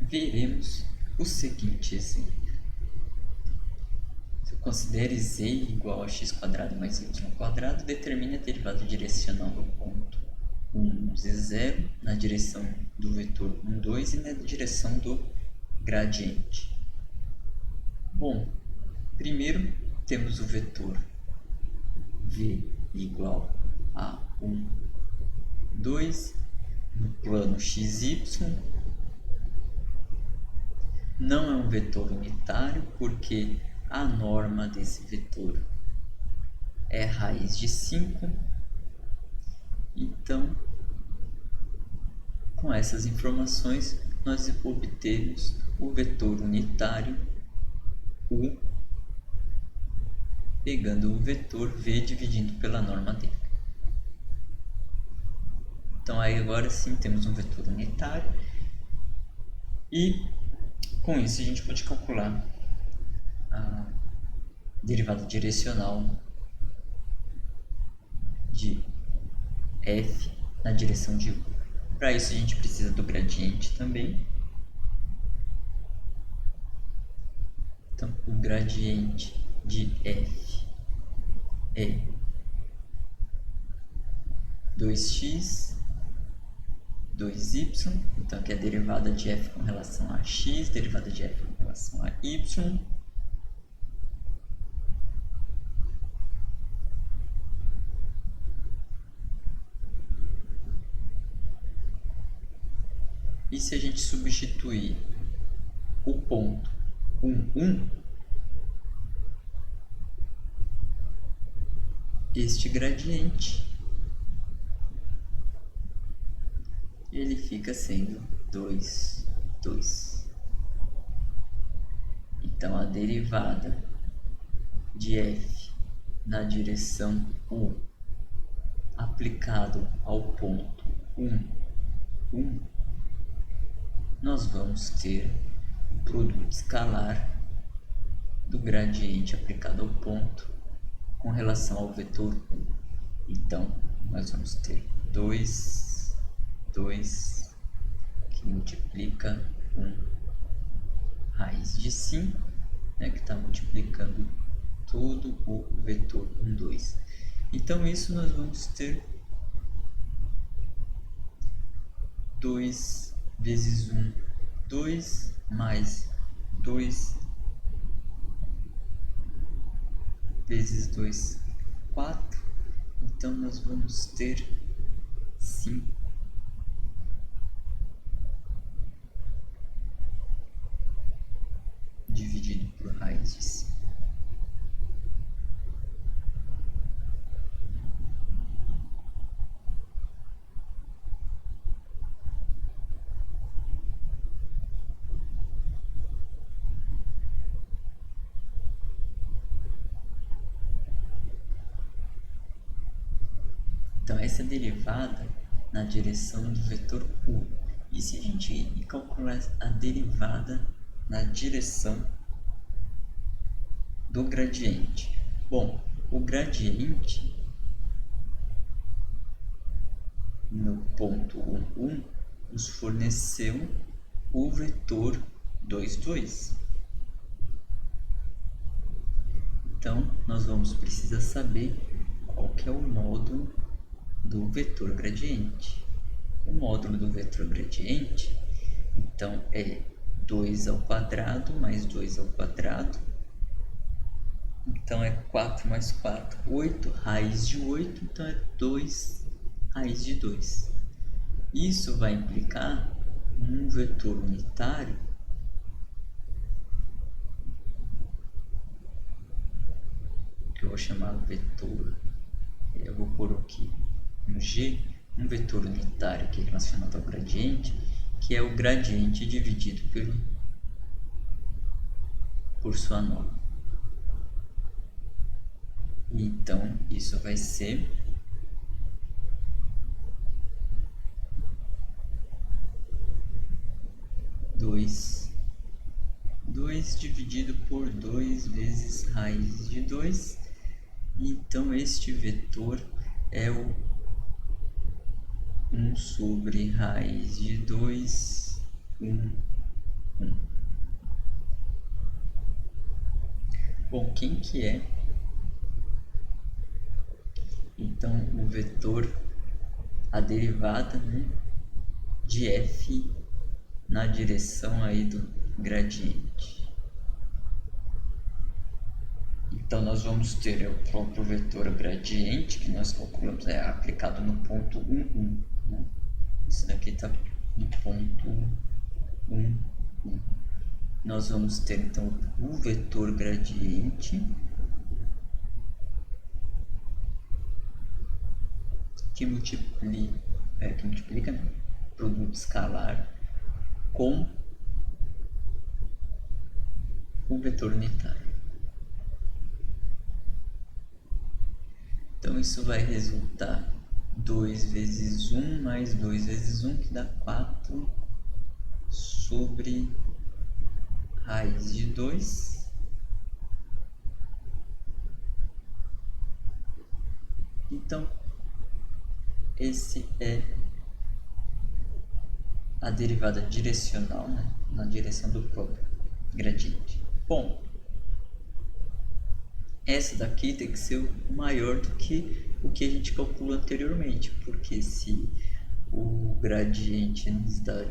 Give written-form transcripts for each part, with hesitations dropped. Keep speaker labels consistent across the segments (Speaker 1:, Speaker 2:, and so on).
Speaker 1: veremos o seguinte exemplo. Se eu considere z igual a x² mais y², determine a derivada direcional do ponto 1, z0 na direção do vetor 1, 2 e na direção do gradiente. Bom, primeiro temos o vetor v igual a 1, 2 no plano xy. Não é um vetor unitário porque a norma desse vetor é raiz de 5. Então, com essas informações, nós obtemos o vetor unitário U, pegando o vetor V dividindo pela norma dele. Então, aí agora sim temos um vetor unitário e com isso a gente pode calcular a derivada direcional de f na direção de U. Para isso a gente precisa do gradiente também. Então, o gradiente de f é 2x, 2y, então aqui é a derivada de f com relação a x, derivada de f com relação a y. E se a gente substituir o ponto 1, 1, este gradiente ele fica sendo 2, 2. Então, a derivada de f na direção U aplicado ao ponto 1, 1, nós vamos ter o produto escalar do gradiente aplicado ao ponto com relação ao vetor 1. Então, nós vamos ter 2, 2, que multiplica 1 raiz de 5, né, que está multiplicando todo o vetor 1, 2. Então, isso nós vamos ter 2 vezes 1, 2, mais 2 vezes 2, 4. Então, nós vamos ter 5 dividido por raiz de 5. Então, essa é a derivada na direção do vetor U. E se a gente calcular a derivada na direção do gradiente? Bom, o gradiente no ponto 1, 1 nos forneceu o vetor 2, 2. Então, nós vamos precisar saber qual que é o módulo do vetor gradiente. O módulo do vetor gradiente, então, é 2 ao quadrado mais 2 ao quadrado. Então, é 4 mais 4, 8, raiz de 8, então é 2 raiz de 2. Isso vai implicar um vetor unitário que eu vou chamar vetor, eu vou pôr aqui no G, um vetor unitário que é relacionado ao gradiente, que é o gradiente dividido por sua norma. Então, isso vai ser 2 dividido por 2 vezes raiz de 2. Então, este vetor é o 1 sobre raiz de 2, 1 Bom, quem que é? Então, o vetor, a derivada, né, de f na direção aí do gradiente. Então, nós vamos ter o próprio vetor gradiente, que nós calculamos, é aplicado no ponto 1, 1. Né? Isso daqui está no ponto 1, 1. Nós vamos ter, então, o vetor gradiente, que multiplica, né? Produto escalar com o vetor unitário. Então, isso vai resultar 2 vezes 1 mais 2 vezes 1, que dá 4 sobre raiz de 2. Então, esse é a derivada direcional, né, na direção do próprio gradiente. Bom, essa daqui tem que ser maior do que o que a gente calculou anteriormente, porque se o gradiente nos dá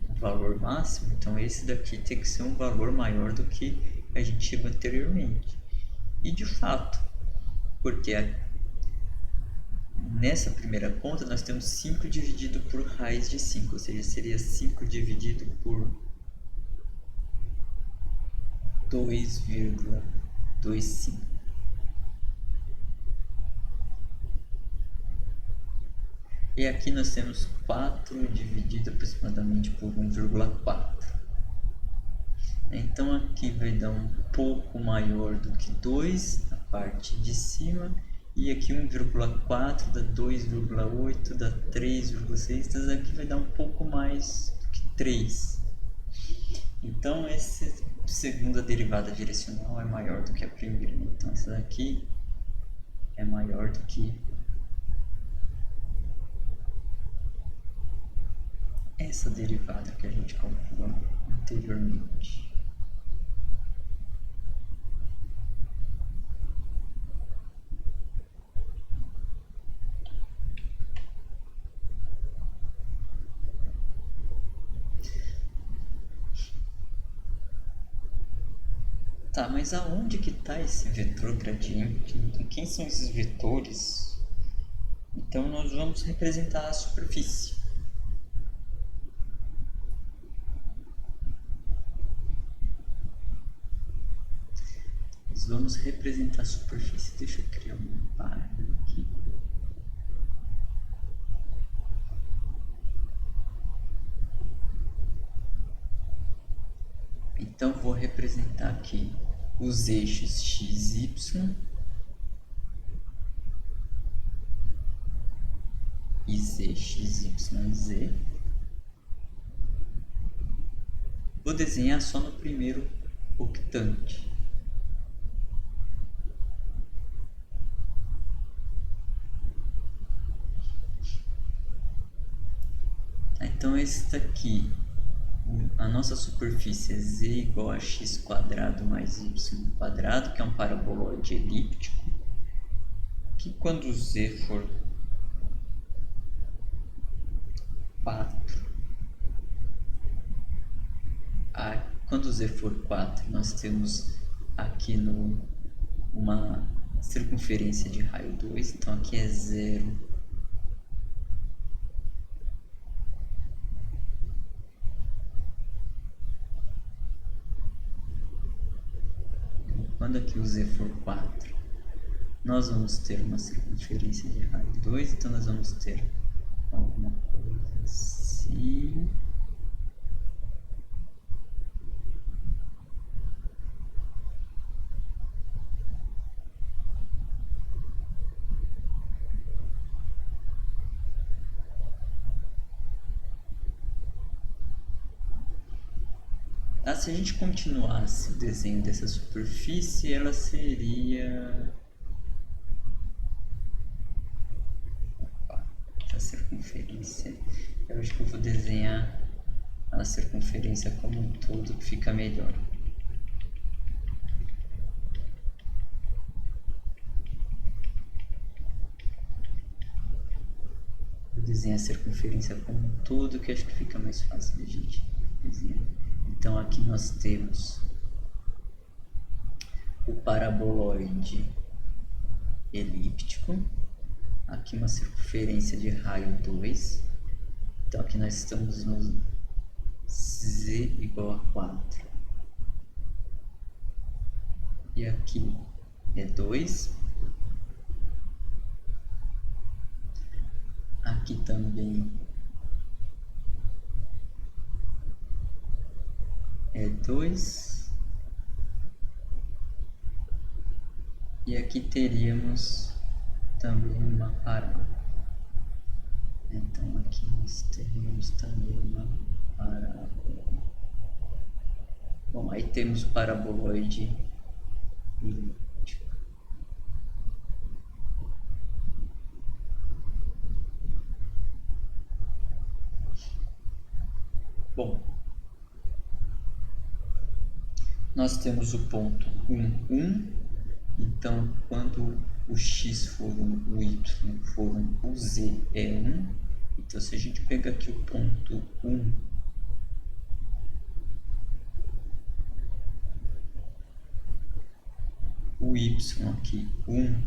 Speaker 1: o valor máximo, então esse daqui tem que ser um valor maior do que a gente chegou anteriormente. E de fato, porque nessa primeira conta nós temos 5 dividido por raiz de 5, ou seja, seria 5 dividido por 2,25. E aqui nós temos 4 dividido aproximadamente por 1,4. Então aqui vai dar um pouco maior do que 2 na parte de cima. E aqui 1,4 dá 2,8, dá 3,6. Então aqui vai dar um pouco mais do que 3. Então essa segunda derivada direcional é maior do que a primeira. Então essa daqui é maior do que essa derivada que a gente calculou anteriormente. Tá, mas aonde que está esse vetor gradiente? Então, quem são esses vetores? Então nós vamos representar a superfície. Nós vamos representar a superfície. Deixa eu criar uma página aqui. Então vou representar aqui os eixos x, y e z, x, y, z. Vou desenhar só no primeiro octante. Então esse daqui, a nossa superfície é z igual a x quadrado mais y quadrado, que é um paraboloide elíptico, que quando z for 4, quando z for 4, nós temos aqui uma circunferência de raio 2, então aqui é 0. Quando aqui o z for 4, nós vamos ter uma circunferência de raio 2, então nós vamos ter alguma coisa assim. Se a gente continuasse o desenho dessa superfície, ela seria... essa circunferência. Eu acho que eu vou desenhar a circunferência como um todo, que fica melhor. desenhar a circunferência como um todo, que acho que fica mais fácil de a gente desenhar. Então aqui nós temos o paraboloide elíptico, aqui uma circunferência de raio 2, então aqui nós estamos no z igual a 4, e aqui é 2, aqui também é 2, e aqui teríamos também uma parábola. Então aqui nós temos também uma parábola. Bom, aí temos o paraboloide elíptico. Bom, nós temos o ponto 1, 1. Então, quando o x for 1, o y for 1, o z é 1. Então, se a gente pegar aqui o ponto 1, o y aqui 1,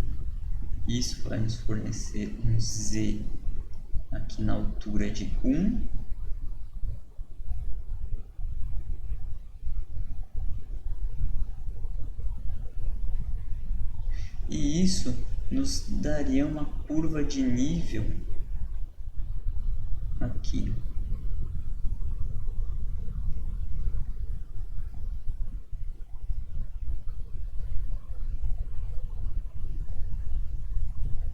Speaker 1: isso vai nos fornecer um z aqui na altura de 1. E isso nos daria uma curva de nível aqui.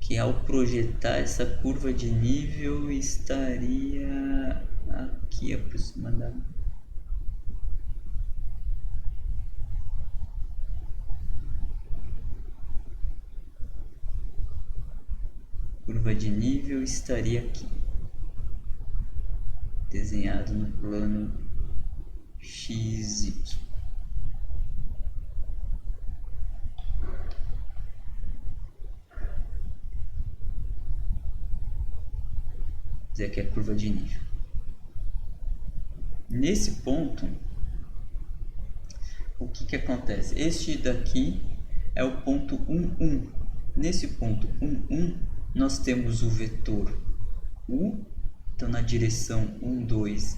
Speaker 1: Que ao projetar essa curva de nível estaria aqui aproximadamente. Curva de nível estaria aqui, desenhado no plano XY. Dizer que é a curva de nível. Nesse ponto, o que acontece? Este daqui é o ponto 1, 1. Nesse ponto 1, 1, nós temos o vetor U, então na direção 1, 2.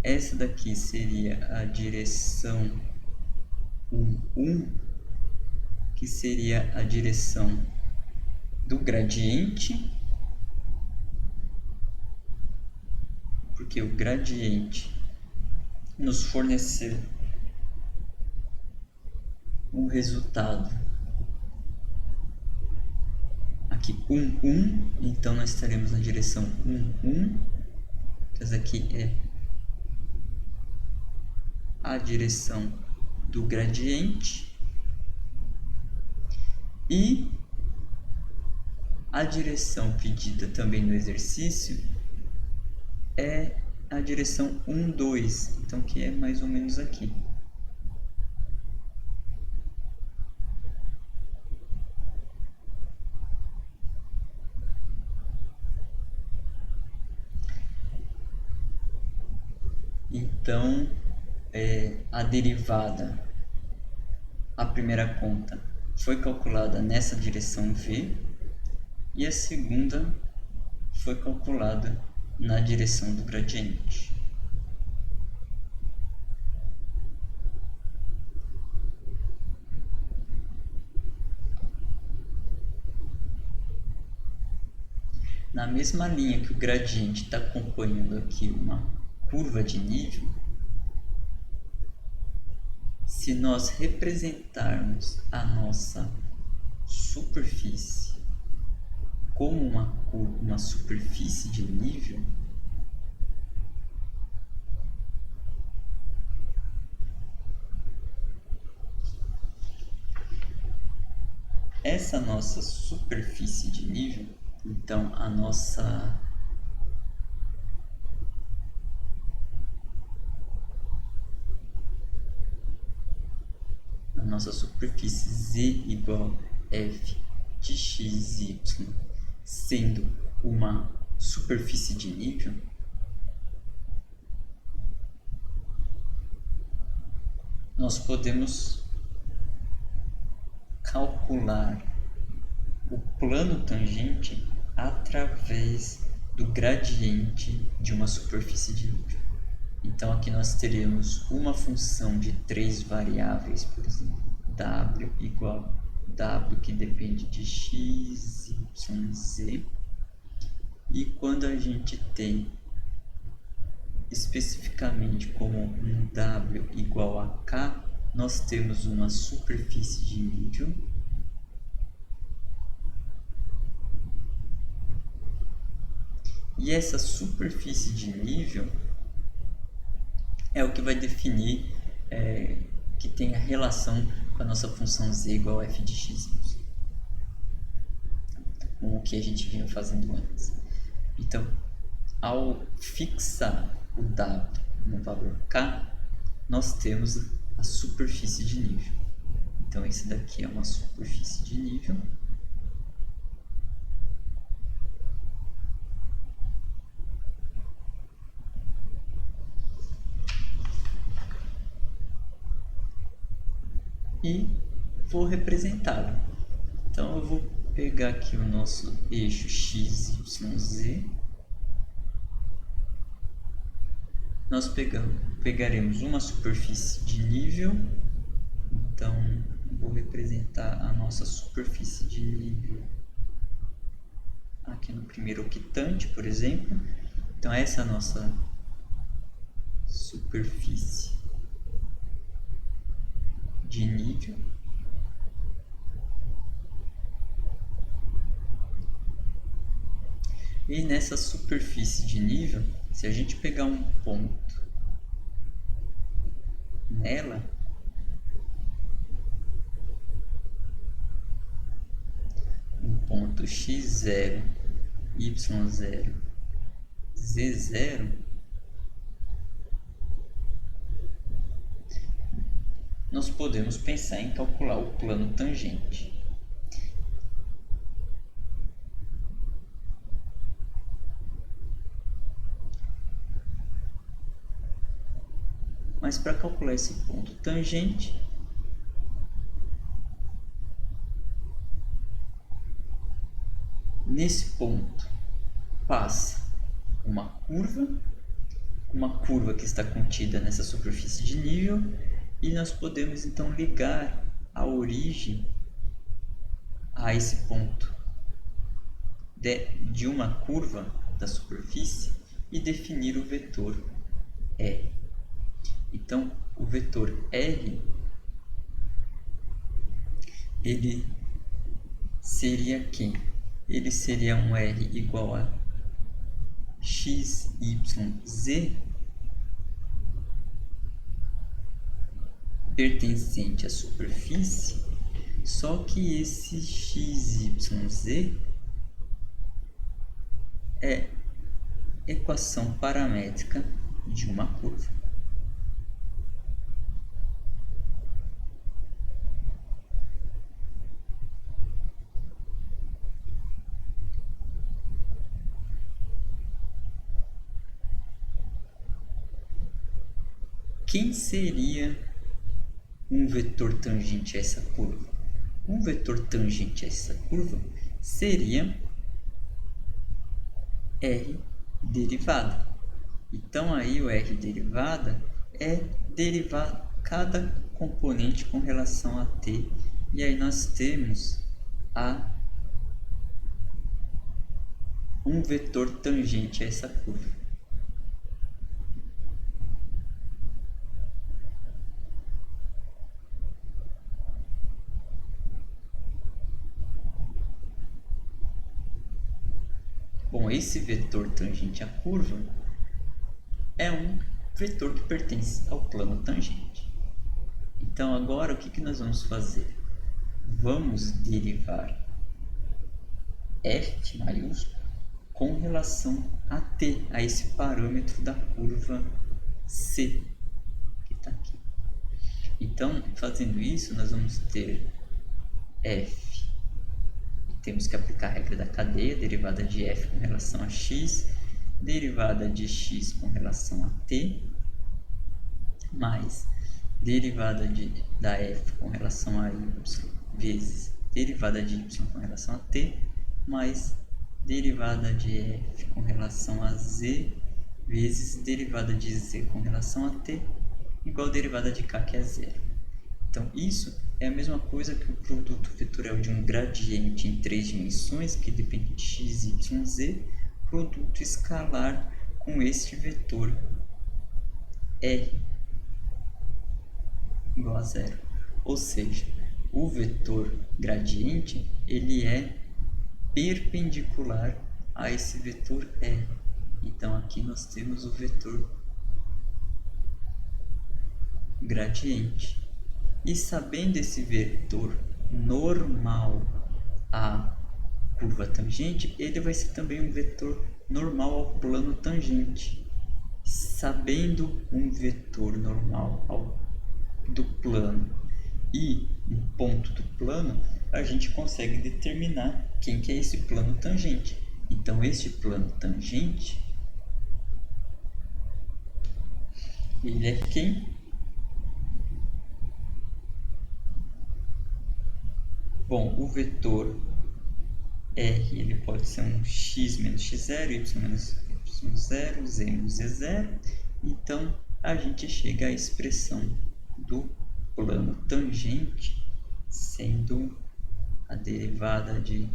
Speaker 1: Essa daqui seria a direção 1, 1, que seria a direção do gradiente, porque o gradiente nos forneceu um resultado aqui 1, 1, então nós estaremos na direção 1, 1. Então essa aqui é a direção do gradiente e a direção pedida também no exercício é a direção 1, 2, então que é mais ou menos aqui. Então, a derivada, a primeira conta, foi calculada nessa direção V e a segunda foi calculada na direção do gradiente. Na mesma linha que o gradiente está acompanhando aqui uma curva de nível, se nós representarmos a nossa superfície como uma superfície de nível, essa nossa superfície de nível, então a nossa superfície z igual f de x, y sendo uma superfície de nível, nós podemos calcular o plano tangente através do gradiente de uma superfície de nível. Então aqui nós teremos uma função de 3 variáveis, por exemplo, w igual w que depende de x, y, z. E quando a gente tem especificamente como um w igual a k, nós temos uma superfície de nível e essa superfície de nível é o que vai definir que tem a relação com a nossa função z igual a f de x, com o que a gente vinha fazendo antes. Então, ao fixar o w no valor k, nós temos a superfície de nível. Então, esse daqui é uma superfície de nível. E vou representá-lo. Então, eu vou pegar aqui o nosso eixo x, y, z. Nós pegaremos uma superfície de nível. Então, vou representar a nossa superfície de nível aqui no primeiro octante, por exemplo. Então, essa é a nossa superfície de nível. E nessa superfície de nível, se a gente pegar um ponto nela, um ponto x0, y0, z0, nós podemos pensar em calcular o plano tangente. Mas para calcular esse ponto tangente, nesse ponto passa uma curva que está contida nessa superfície de nível, e nós podemos então ligar a origem a esse ponto de uma curva da superfície e definir o vetor R. Então, o vetor R, ele seria quem? Ele seria um R igual a x, y, z, pertencente à superfície, só que esse x, y, z é equação paramétrica de uma curva. Quem seria um vetor tangente a essa curva? Um vetor tangente a essa curva seria R derivada. Então, aí o R derivada é derivar cada componente com relação a t, e aí nós temos um vetor tangente a essa curva. Bom, esse vetor tangente à curva é um vetor que pertence ao plano tangente. Então, agora o que nós vamos fazer? Vamos derivar f maiúsculo com relação a t, a esse parâmetro da curva C, que está aqui. Então, fazendo isso, nós vamos ter f temos que aplicar a regra da cadeia, derivada de f com relação a x, derivada de x com relação a t, mais derivada da f com relação a y vezes derivada de y com relação a t, mais derivada de f com relação a z vezes derivada de z com relação a t, igual a derivada de k, que é zero. Então, isso é a mesma coisa que o produto vetorial de um gradiente em 3 dimensões, que depende de x, y, z, produto escalar com este vetor R igual a zero. Ou seja, o vetor gradiente ele é perpendicular a esse vetor R. Então, aqui nós temos o vetor gradiente. E sabendo esse vetor normal à curva tangente, ele vai ser também um vetor normal ao plano tangente. Sabendo um vetor normal do plano e um ponto do plano, a gente consegue determinar quem que é esse plano tangente. Então, este plano tangente, ele é quem? Bom, o vetor R ele pode ser um x menos x0, y menos y0, z menos z0. Então, a gente chega à expressão do plano tangente sendo a derivada de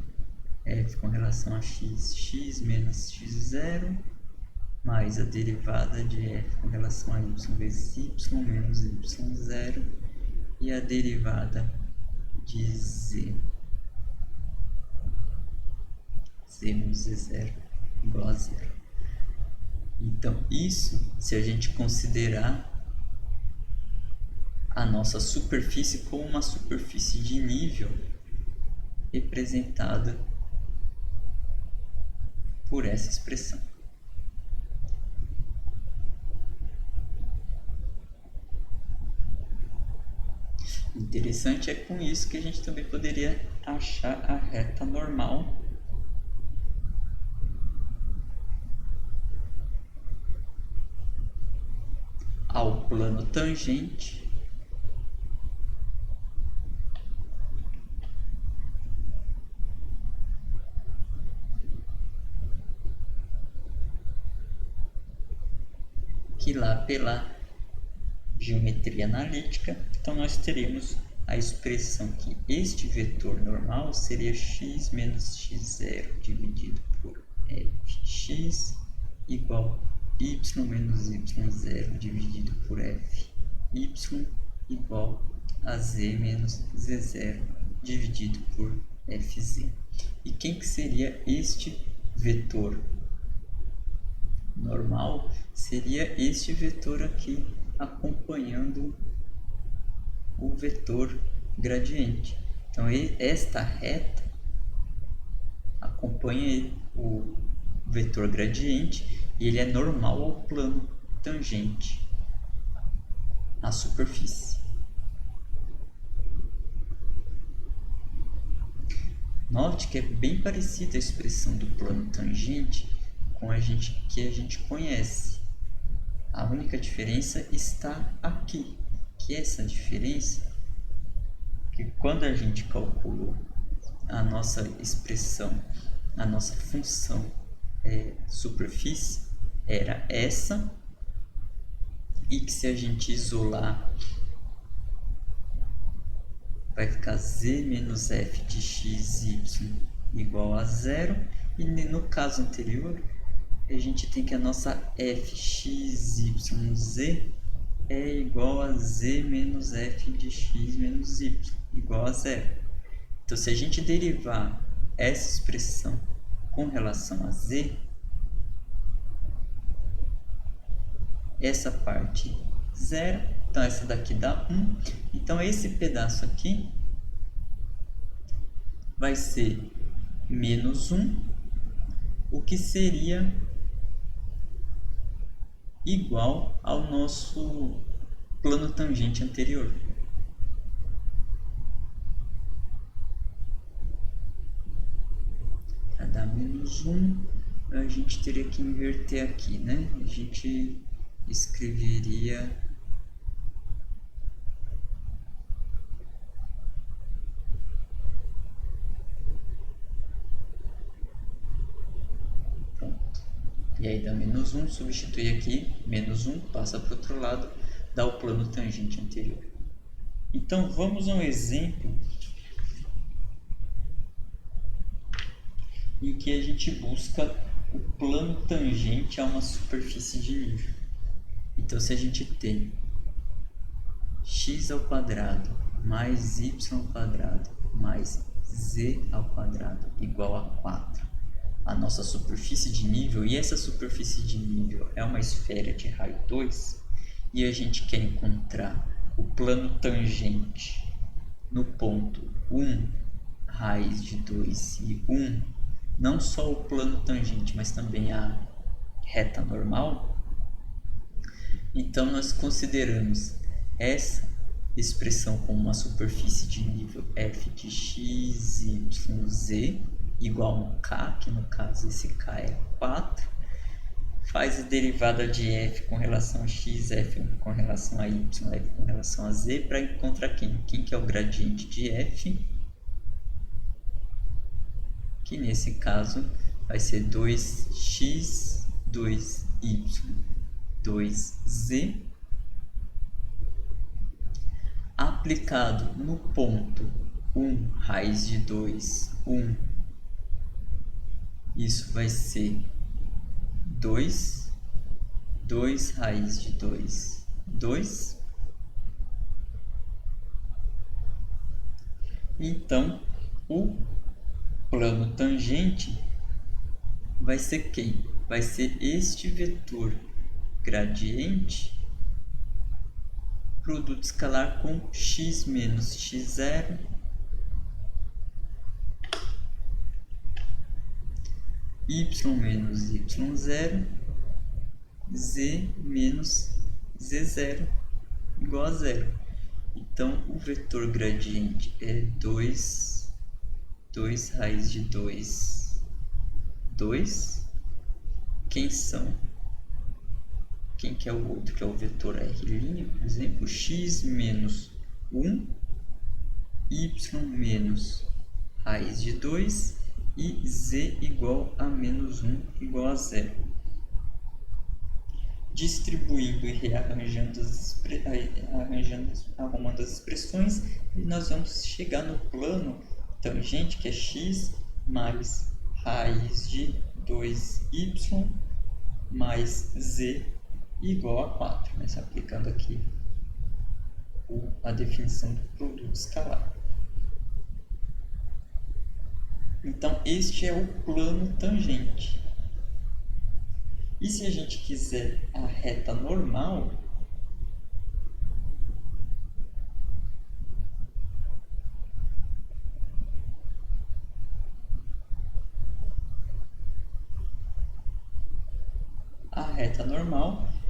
Speaker 1: f com relação a x menos x0, mais a derivada de f com relação a y vezes y menos y0, e a derivada de z menos z0 igual a zero. Então, isso se a gente considerar a nossa superfície como uma superfície de nível representada por essa expressão. Interessante é com isso que a gente também poderia achar a reta normal ao plano tangente que lá pela geometria analítica, então nós teríamos a expressão que este vetor normal seria x menos x0 dividido por fx igual y menos y0 dividido por fy igual a z menos z0 dividido por fz. E quem que seria este vetor normal? Seria este vetor aqui acompanhando o vetor gradiente. Então, esta reta acompanha o vetor gradiente e ele é normal ao plano tangente à superfície. Note que é bem parecida a expressão do plano tangente com que a gente conhece. A única diferença está aqui, que essa diferença, que quando a gente calculou a nossa expressão, a nossa função superfície, era essa, e que se a gente isolar, vai ficar z menos f de xy igual a zero, e no caso anterior, a gente tem que a nossa fxyz é igual a z menos f de x menos y, igual a zero. Então, se a gente derivar essa expressão com relação a z, essa parte zero, então essa daqui dá 1. Então, esse pedaço aqui vai ser menos 1, o que seria igual ao nosso plano tangente anterior. menos 1, a gente teria que inverter aqui, né? A gente escreveria pronto. E aí dá menos 1, substitui aqui, menos 1, passa para o outro lado, dá o plano tangente anterior. Então vamos a um exemplo em que a gente busca o plano tangente a uma superfície de nível. Então se a gente tem x ao quadrado mais y ao quadrado mais z ao quadrado igual a 4, a nossa superfície de nível, e essa superfície de nível é uma esfera de raio 2, e a gente quer encontrar o plano tangente no ponto 1 raiz de 2 e 1, não só o plano tangente, mas também a reta normal. Então nós consideramos essa expressão como uma superfície de nível f de x, y, z igual a um k, que no caso esse k é 4. Faz a derivada de f com relação a x, f com relação a y, f com relação a z, para encontrar quem? Quem que é o gradiente de f, que nesse caso vai ser 2x, 2y, 2z, aplicado no ponto 1 raiz de 2, 1, isso vai ser 2, 2 raiz de 2, 2. Então, o plano tangente vai ser quem? Vai ser este vetor gradiente, produto escalar com x menos x0, y menos y0, z menos z0 igual a 0. Então, o vetor gradiente é 2 raiz de 2, 2. Quem são? Quem que é o outro? Que é o vetor R', por exemplo, x menos 1, y menos raiz de 2 e z igual a menos 1 igual a 0. Distribuindo e rearranjando arrumando as expressões, nós vamos chegar no plano tangente, que é x mais raiz de 2y mais z igual a 4, mas aplicando aqui a definição do produto escalar. Então, este é o plano tangente. E se a gente quiser a reta normal,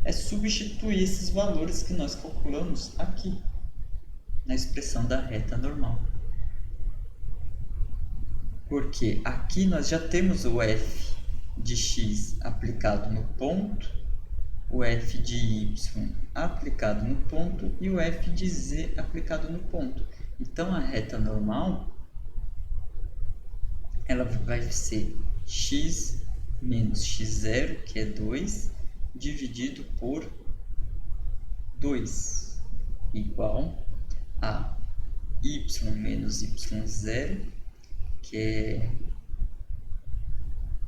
Speaker 1: é substituir esses valores que nós calculamos aqui, na expressão da reta normal. Porque aqui nós já temos o f de x aplicado no ponto, o f de y aplicado no ponto e o f de z aplicado no ponto. Então, a reta normal ela vai ser x menos x0, que é 2, dividido por 2, igual a y menos y0, que é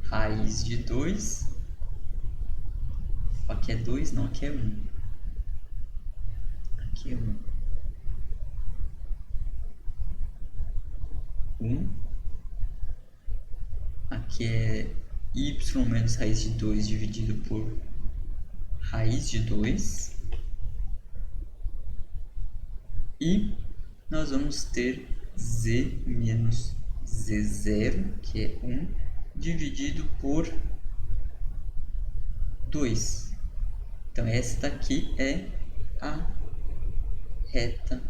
Speaker 1: raiz de 2, aqui é 2, não, aqui é 1. Aqui é 1. 1. Aqui é y menos raiz de 2 dividido por raiz de 2. E nós vamos ter z menos z0, que é 1, dividido por 2. Então, esta daqui é a reta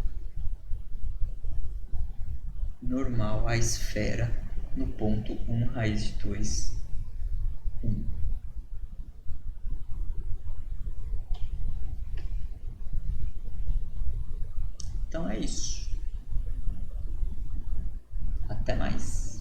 Speaker 1: normal, a esfera, no ponto 1 raiz de 2, 1. Então é isso. Até mais.